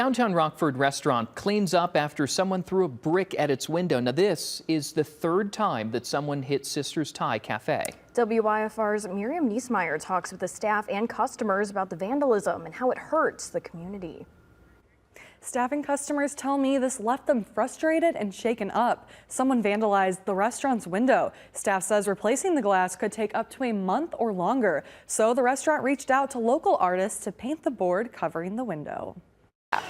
Downtown Rockford restaurant cleans up after someone threw a brick at its window. Now, this is the third time that someone hit Sisters Thai Cafe. WYFR's Miriam Niesmeyer talks with the staff and customers about the vandalism and how it hurts the community. Staff and customers tell me this left them frustrated and shaken up. Someone vandalized the restaurant's window. Staff says replacing the glass could take up to a month or longer. So the restaurant reached out to local artists to paint the board covering the window.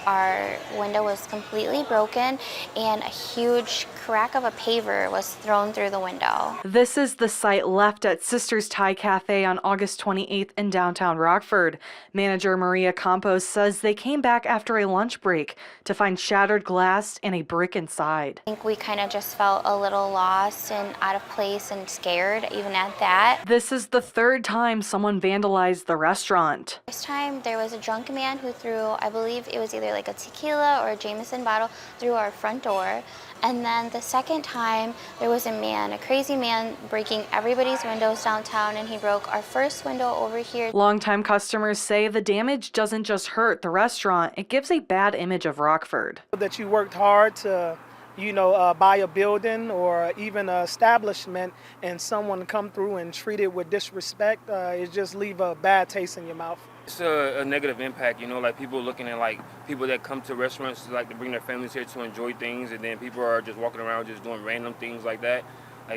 Our window was completely broken and a huge crack of a paver was thrown through the window. This is the site left at Sisters Thai Cafe on August 28th in downtown Rockford. Manager Maria Campos says they came back after a lunch break to find shattered glass and a brick inside. I think we kind of just felt a little lost and out of place and scared even at that. This is the third time someone vandalized the restaurant. This time there was a drunk man who threw, I believe it was either like a tequila or a Jameson bottle through our front door. And then the second time there was a crazy man breaking everybody's windows downtown, and he broke our first window over here. Longtime customers say the damage doesn't just hurt the restaurant, it gives a bad image of Rockford. That you worked hard to buy a building or even an establishment, and someone come through and treat it with disrespect, it just leave a bad taste in your mouth. It's a negative impact, like people looking at people that come to restaurants to bring their families here to enjoy things, and then people are just walking around just doing random things like that.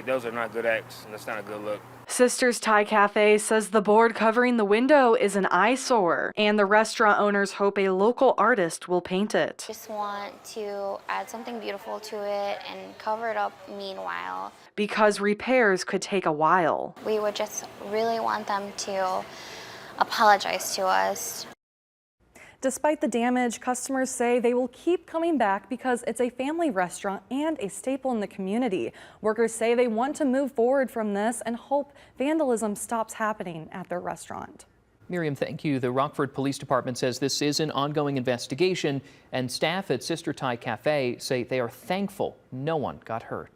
Those are not good acts, and that's not a good look. Sisters Thai Cafe says the board covering the window is an eyesore, and the restaurant owners hope a local artist will paint it. Just want to add something beautiful to it and cover it up meanwhile. Because repairs could take a while. We would just really want them to apologize to us. Despite the damage, customers say they will keep coming back because it's a family restaurant and a staple in the community. Workers say they want to move forward from this and hope vandalism stops happening at their restaurant. Miriam, thank you. The Rockford Police Department says this is an ongoing investigation, and staff at Sister Thai Cafe say they are thankful no one got hurt.